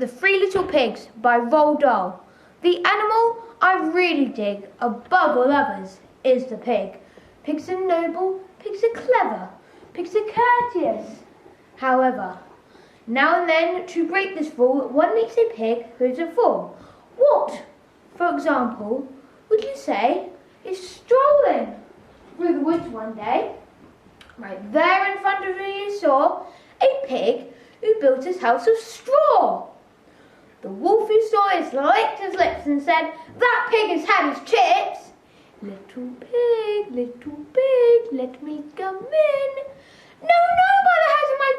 The Three Little Pigs by Roald Dahl. The animal I really dig above all others is the pig. Pigs are noble, pigs are clever, pigs are courteous. However, now and then, to break this rule, one meets a pig who is a fool. What, for example, would you say is strolling through the woods one day? Right there in front of you, you saw a pig who built his house of straw. The wolf who saw this licked his lips and said, "That pig has had his chips." Little pig, let me come in. No, by the house of my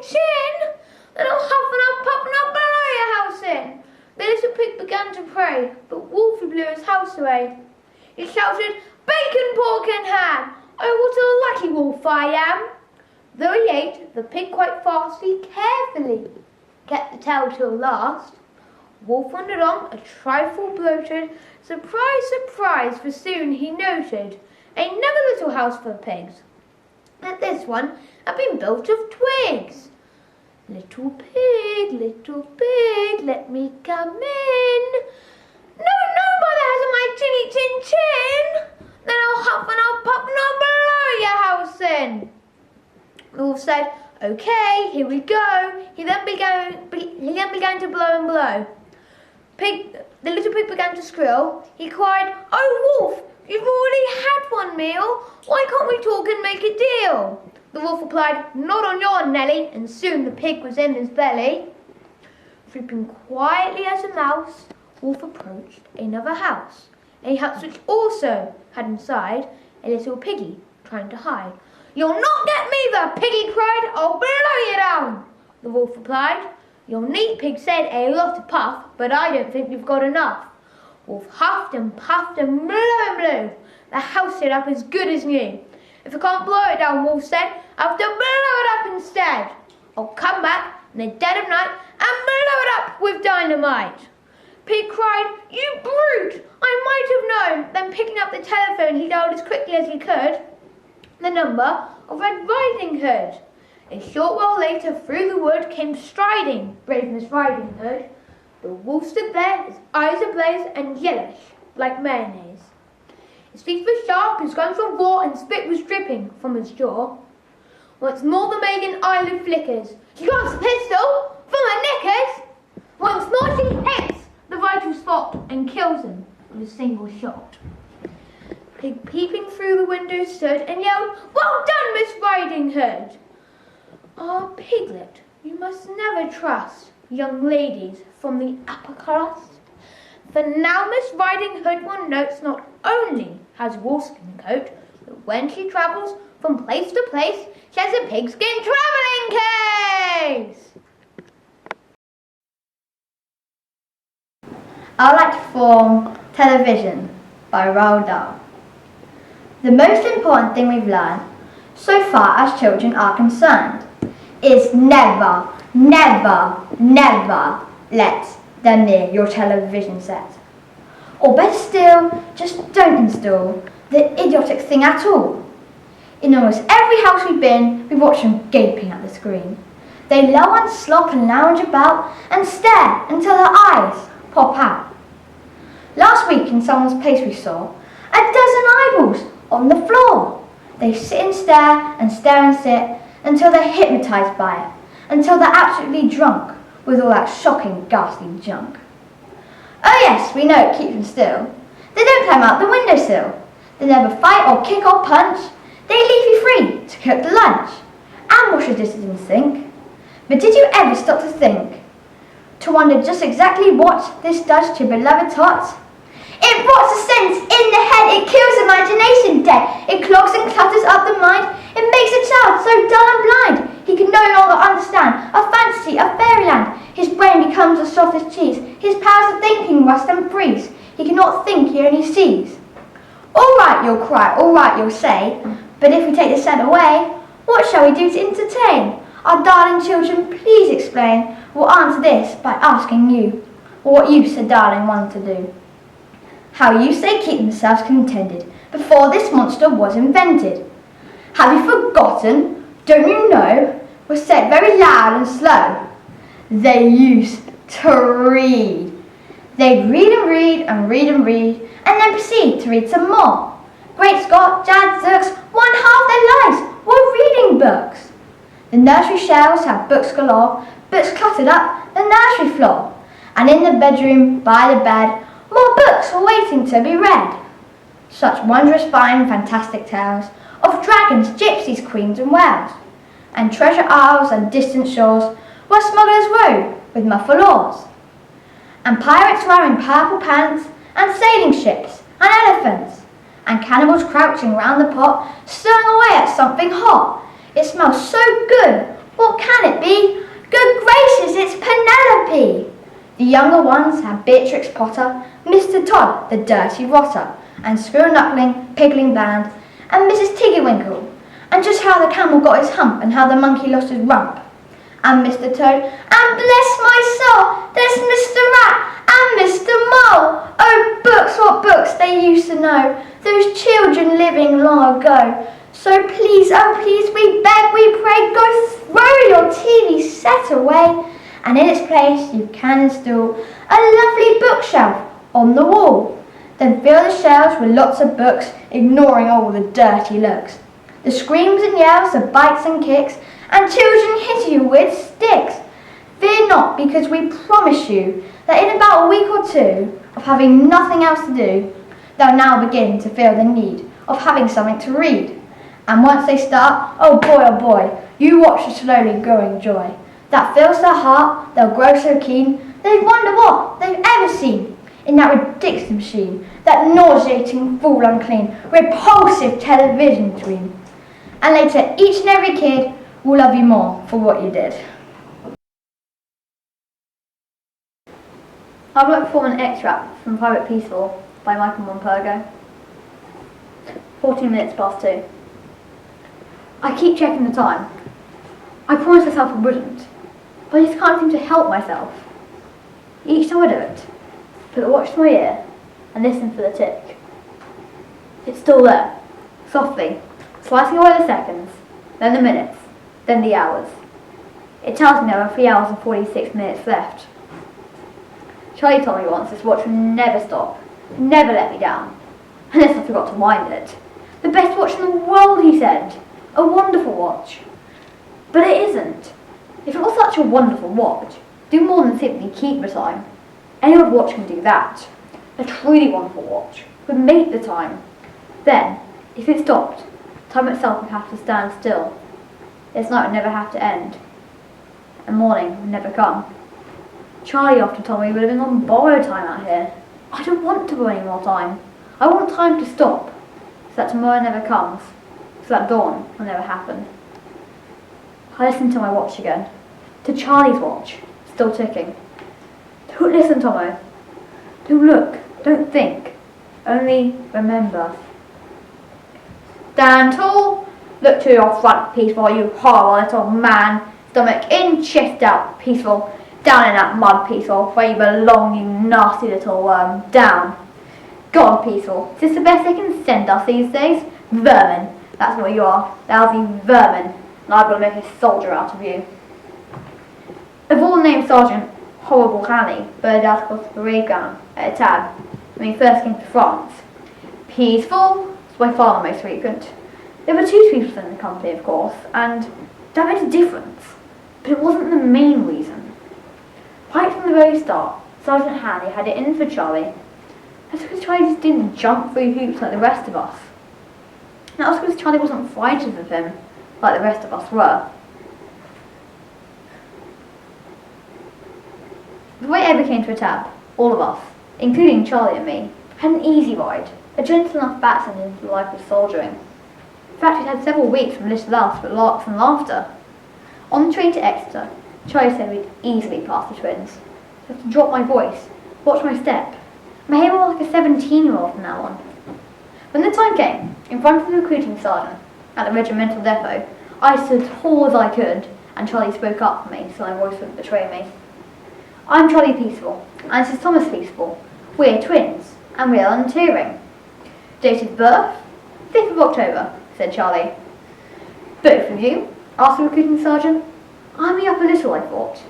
chin. Then I'll huff and I'll puff and I'll blow your house in. The little pig began to pray, but Wolf blew his house away. He shouted, "Bacon, pork and ham! Oh, what a lucky wolf I am!" Though he ate the pig quite fast, he carefully kept the tail till last. Wolf wandered on, a trifle bloated. Surprise, for soon he noted another little house for pigs. And this one had been built of twigs. Little pig, let me come in. No, by the house of my chin. Then I'll huff and I'll puff and I'll blow your house in. The wolf said, "Okay, here we go." He then began to blow and blow. The little pig began to squeal. He cried, "Oh, Wolf, you've already had one meal. Why can't we talk and make a deal?" The wolf replied, "Not on your Nelly," and soon the pig was in his belly. Creeping quietly as a mouse, Wolf approached another house, a house which also had inside a little piggy trying to hide. "You'll not get me," the piggy cried. "I'll blow you down." The wolf replied, "Your neat pig said a lot of puff, but I don't think you've got enough." Wolf huffed and puffed and blew. The house stood up as good as new. "If I can't blow it down," Wolf said, "I'll have to blow it up instead. I'll come back in the dead of night and blow it up with dynamite." Pig cried, "You brute! I might have known." Then picking up the telephone, he dialed as quickly as he could the number of Red Riding Hood. A short while later, through the wood came striding brave Miss Riding Hood. The wolf stood there, his eyes ablaze and yellowish like mayonnaise. His teeth were sharp, his gums were raw, and spit was dripping from his jaw. Once more the maiden eyelid flickers. She grabs the pistol from her knickers. Once more she hits the vital spot and kills him with a single shot. Pig peeping through the window stood and yelled, "Well done, Miss Riding Hood!" "Ah, Piglet, you must never trust young ladies from the upper crust. For now Miss Riding Hood will note not only has a wolfskin coat, but when she travels from place to place, she has a pigskin travelling case." I like to form television by Roald Dahl. The most important thing we've learned so far as children are concerned is never let them near your television set. Or better still, just don't install the idiotic thing at all. In almost every house we've been, we watch them gaping at the screen. They loll and slop and lounge about and stare until their eyes pop out. Last week in someone's place we saw a dozen eyeballs on the floor. They sit and stare and sit until they're hypnotised by it, until they're absolutely drunk with all that shocking, ghastly junk. Oh yes, we know it keeps them still. They don't climb out the windowsill. They never fight or kick or punch. They leave you free to cook the lunch and wash the dishes in the sink. But did you ever stop to think, to wonder just exactly what this does to your beloved tots? It rots the sense in the head, it kills imagination dead, it clogs and clutters up the mind, it makes a child so dull and blind, he can no longer understand a fantasy, a fairyland. His brain becomes as soft as cheese, his powers of thinking rust and freeze, he cannot think, he only sees. All right, you'll cry, all right, you'll say, but if we take the scent away, what shall we do to entertain? Our darling children, please explain. We'll answer this by asking you what you, said darling one, to do. How you say keep themselves contented before this monster was invented. Have you forgotten? Don't you know? Was said very loud and slow. They used to read. They'd read and read and read and read, and then proceed to read some more. Great Scott, Jad, Zooks, one half their lives were reading books. The nursery shelves had books galore, books cluttered up the nursery floor, and in the bedroom by the bed, more books were waiting to be read. Such wondrous fine fantastic tales of dragons, gypsies, queens and whales, and treasure isles and distant shores where smugglers rode with muffled oars, and pirates wearing purple pants, and sailing ships and elephants, and cannibals crouching round the pot, stirring away at something hot. It smells so good, what can it be? Good gracious, it's Penelope! The younger ones had Beatrix Potter, Mr. Todd, the dirty rotter, and Screw-Knuckling, Pigling Bland, and Mrs. Tiggywinkle, and just how the camel got his hump and how the monkey lost his rump, and Mr. Toad, and bless my soul, there's Mr. Rat and Mr. Mole. Oh, books, what books they used to know, those children living long ago. So please, oh please, we beg, we pray, go throw your TV set away, and in its place you can install a lovely bookshelf on the wall. Then fill the shelves with lots of books, ignoring all the dirty looks, the screams and yells, the bites and kicks, and children hit you with sticks. Fear not, because we promise you that in about a week or two of having nothing else to do, they'll now begin to feel the need of having something to read. And once they start, oh boy, you watch the slowly growing joy that fills their heart. They'll grow so keen, they'd wonder what they've ever seen in that ridiculous machine, that nauseating, foul, unclean, repulsive television dream. And later, each and every kid will love you more for what you did. I'd like to perform an extract from Private Peaceful by Michael Monpergo. 14 minutes past 2. I keep checking the time. I promised myself I wouldn't, but I just can't seem to help myself. Each time I do it, put the watch to my ear and listen for the tick. It's still there, softly, slicing away the seconds, then the minutes, then the hours. It tells me there are 3 hours and 46 minutes left. Charlie told me once this watch would never stop, never let me down, unless I forgot to wind it. The best watch in the world, he said. A wonderful watch. But it isn't. If it was such a wonderful watch, do more than simply keep the time. Any old watch can do that. A truly wonderful watch would make the time. Then, if it stopped, time itself would have to stand still. Its night would never have to end, and morning would never come. Charlie often told me we're living on borrowed time out here. I don't want to borrow any more time. I want time to stop, so that tomorrow never comes, so that dawn will never happen. I listened to my watch again, to Charlie's watch, still ticking. Don't listen, Tomo. Don't look, don't think, only remember. Stand tall, look to your front, Peaceful, you horrible little man. Stomach in, chest out, Peaceful. Down in that mud, Peaceful, where you belong, you nasty little worm. Down. Go on, Peaceful. Is this the best they can send us these days? Vermin. That's what you are. Lousy vermin. And I've got to make a soldier out of you. Of all the named Sergeant Horrible Hanley burned out across the parade ground at a tab when he first came to France. Peaceful was by far the most frequent. There were 2 Peacefuls in the company, of course, and that made a difference. But it wasn't the main reason. Right from the very start, Sergeant Hanley had it in for Charlie. That's because Charlie just didn't jump through hoops like the rest of us. And that was because Charlie wasn't frightened of him like the rest of us were. Before it ever came to a tab, all of us, including Charlie and me, had an easy ride, a gentle enough batsman into the life of soldiering. In fact, we'd had several weeks from little else but larks and laughter. On the train to Exeter, Charlie said we'd easily pass the twins. So I had to drop my voice, watch my step. My hair was like a 17-year-old from now on. When the time came, in front of the recruiting sergeant at the regimental depot, I stood as tall as I could, and Charlie spoke up for me so my voice wouldn't betray me. I'm Charlie Peaceful, and this is Thomas Peaceful. We're twins, and we're volunteering. Date of birth? 5th of October, said Charlie. Both of you? Asked the recruiting sergeant. Eye me up a little, I thought.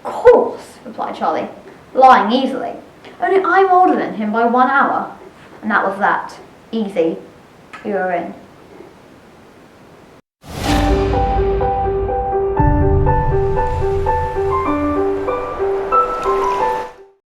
course, replied Charlie, lying easily. Only I'm older than him by 1 hour. And that was that. Easy. We were in.